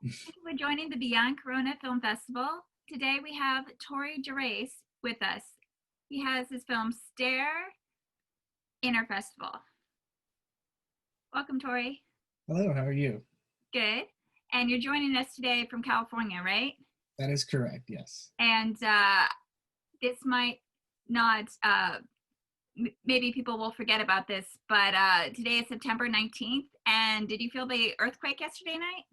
Thank you for joining the Beyond Corona Film Festival. Today we have Torey Gerace with us. He has his film Stare in our festival. Welcome, Torey. Hello, how are you? Good. And you're joining us today from California, right? That is correct, yes. And this might not, maybe people will forget about this, but today is September 19th. And did you feel the earthquake yesterday night?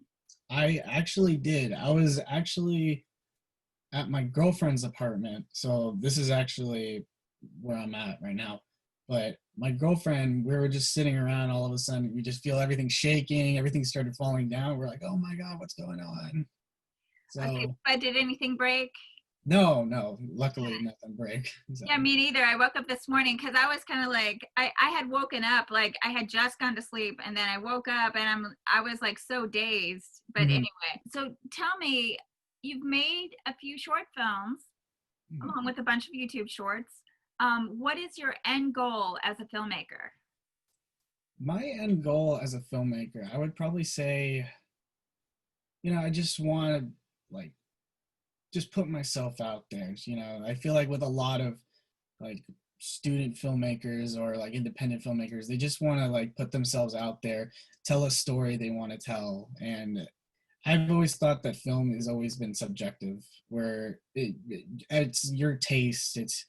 I actually did. I was actually at my girlfriend's apartment, so this is actually where I'm at right now. But my girlfriend, we were just sitting around, all of a sudden, we just feel everything shaking, everything started falling down. We're like, oh my God, what's going on? Okay, So, but did anything break? no, luckily nothing break. So, Yeah, me neither. I woke up this morning because I was kind of like I had woken up like I had just gone to sleep and then I woke up and I was like so dazed. But mhm, anyway, so tell me, you've made a few short films mhm. along with a bunch of YouTube shorts. What is your end goal as a filmmaker? My end goal as a filmmaker, I would probably say, I just want to like just put myself out there. I feel like with a lot of like student filmmakers or like independent filmmakers, they just want to like put themselves out there, tell a story they want to tell. And I've always thought that film has always been subjective, where it's your taste, it's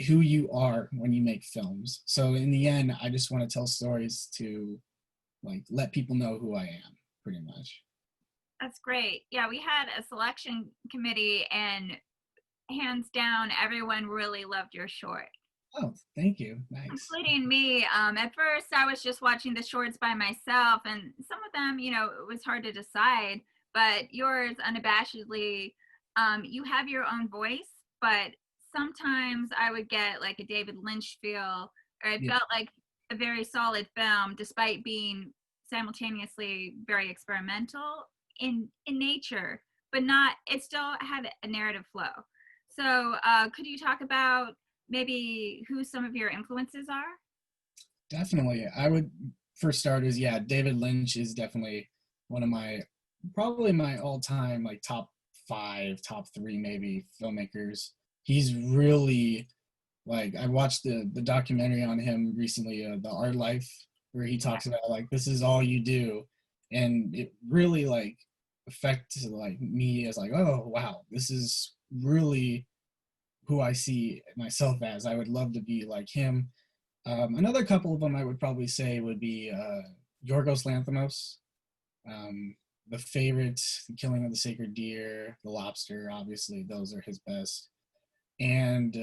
who you are when you make films. So in the end, I just want to tell stories to like let people know who I am, pretty much. That's great. Yeah, we had a selection committee and hands down, everyone really loved your short. Oh, thank you. Nice. Including me. At first, I was just watching the shorts by myself, and some of them, it was hard to decide. But yours, unabashedly, you have your own voice, but sometimes I would get like a David Lynch feel, or it Yeah. felt like a very solid film, despite being simultaneously very experimental in nature, but not. It still had a narrative flow. So, could you talk about maybe who some of your influences are? Definitely. I would, for starters, yeah, David Lynch is definitely one of probably my all-time like top five, top three maybe filmmakers. He's really like I watched the documentary on him recently, The Art Life, where he talks about like this is all you do, and it really like affects like me as like oh wow, this is really who I see myself as. I would love to be like him. Another couple of them I would probably say would be Yorgos Lanthimos, The Favorite, The Killing of the Sacred Deer, The Lobster, obviously, those are his best. And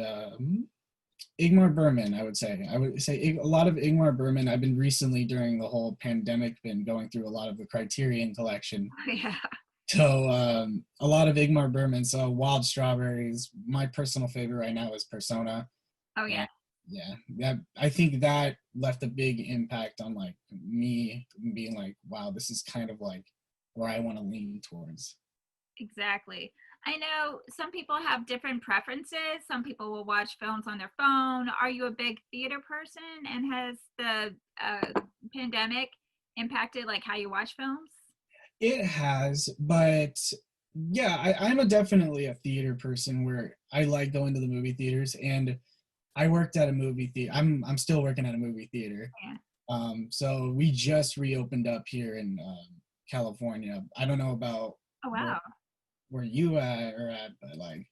Ingmar Bergman, I would say. I would say a lot of Ingmar Bergman. I've been recently, during the whole pandemic, been going through a lot of the Criterion collection. Yeah. So a lot of Ingmar Bergman. So Wild Strawberries. My personal favorite right now is Persona. Oh, yeah. And yeah, that I think that left a big impact on like me being like, wow, this is kind of like where I want to lean towards. Exactly. I know some people have different preferences. Some people will watch films on their phone. Are you a big theater person? And has the pandemic impacted like how you watch films? It has, but yeah, I'm definitely a theater person where I like going to the movie theaters, and I worked at a movie theater. I'm still working at a movie theater. Yeah. So we just reopened up here in California. I don't know about Oh, where wow. you are at, but like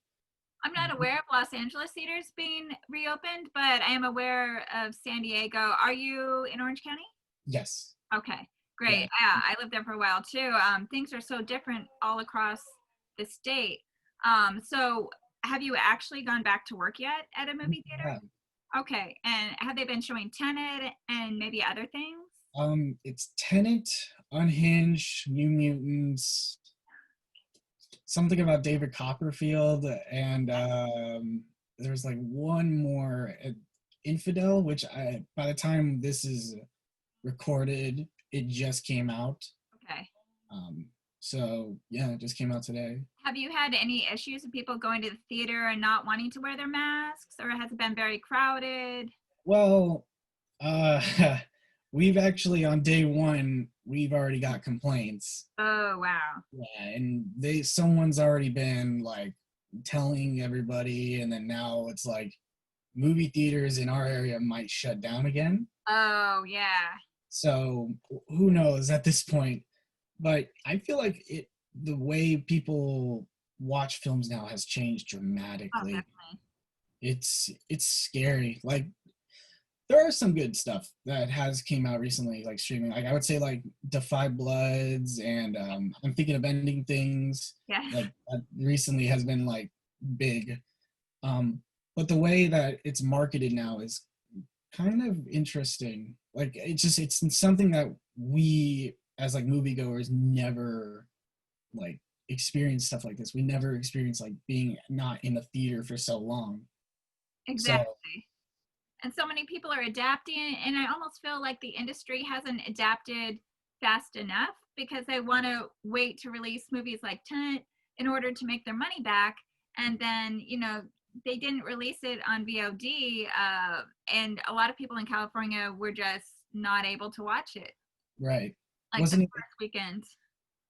I'm not aware of Los Angeles theaters being reopened, but I am aware of San Diego. Are you in Orange County? yes, Okay, yeah. great. Yeah, I lived there for a while too. Things are so different all across the state. So have you actually gone back to work yet at a movie theater? Yeah. Okay, and have they been showing Tenet and maybe other things? It's Tenet, Unhinged, New Mutants, something about David Copperfield, and there's like one more, Infidel, which by the time this is recorded, it just came out. Okay. Um, so yeah, it just came out today. Have you had any issues with people going to the theater and not wanting to wear their masks, or has it been very crowded? Well, we've actually on day one, we've already got complaints. Oh, wow. Yeah, and someone's already been like telling everybody, and then now it's like movie theaters in our area might shut down again. Oh, yeah. So who knows at this point? But I feel like the way people watch films now has changed Oh, dramatically. definitely. It's scary. Like there are some good stuff that has came out recently, like streaming. Like I would say like Defy Bloods and I'm thinking of Ending Things. Yes. Like that recently has been like big. Um, but the way that it's marketed now is kind of interesting. Like it's something that we as like moviegoers never like experience stuff like this. We never experience like being not in the theater for so long. So Exactly. And so many people are adapting, and I almost feel like the industry hasn't adapted fast enough because they want to wait to release movies like Tenet in order to make their money back, and then they didn't release it on VOD, and a lot of people in California were just not able to watch it right. like the Wasn't it first weekend.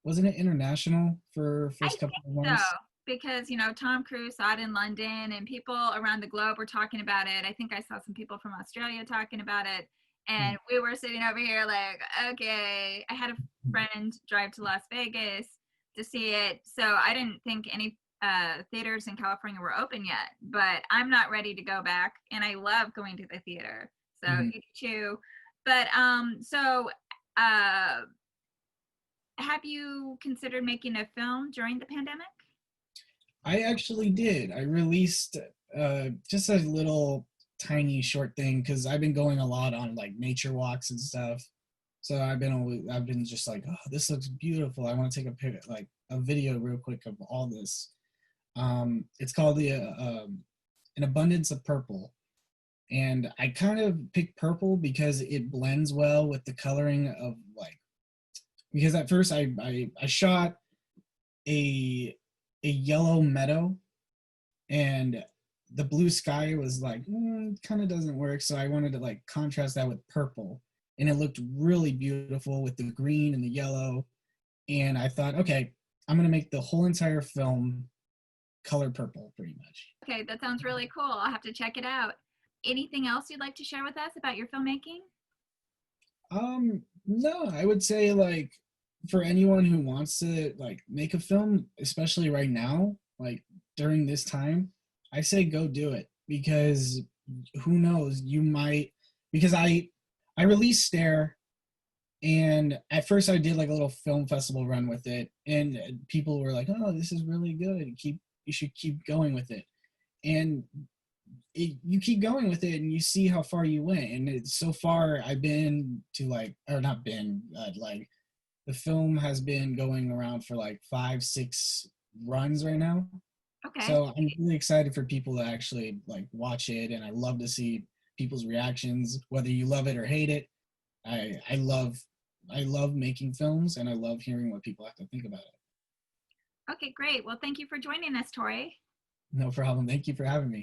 wasn't it international for I first couple of think so, months? because Tom Cruise saw it in London, and people around the globe were talking about it. I think I saw some people from Australia talking about it, and we were sitting over here like, okay. I had a friend drive to Las Vegas to see it, so I didn't think any theaters in California were open yet. But I'm not ready to go back, and I love going to the theater. So Mm-hmm. you too. But uh, have you considered making a film during the pandemic? I actually did. I released just a little tiny short thing because I've been going a lot on like nature walks and stuff. So I've been just like, oh, this looks beautiful. I want to take like a video real quick of all this. It's called the An Abundance of Purple, and I kind of picked purple because it blends well with the coloring of like. Because at first I shot a yellow meadow, and the blue sky was like kind of doesn't work, so I wanted to like contrast that with purple, and it looked really beautiful with the green and the yellow. And I thought, okay, I'm gonna make the whole entire film color purple pretty much. Okay, that sounds really cool. I'll have to check it out. Anything else you'd like to share with us about your filmmaking? No, I would say like for anyone who wants to like make a film, especially right now, like during this time, I say go do it because who knows, you might because I released Stare, and at first I did like a little film festival run with it, and people were like, "Oh, this is really good. You should keep going with it." And you keep going with it and you see how far you went, and so far I've been to like or not been like the film has been going around for like 5-6 runs right now, Okay. so I'm really excited for people to actually like watch it, and I love to see people's reactions whether you love it or hate it. I love making films, and I love hearing what people have to think about it. Okay, great. Well, thank you for joining us, Torey. No problem, thank you for having me.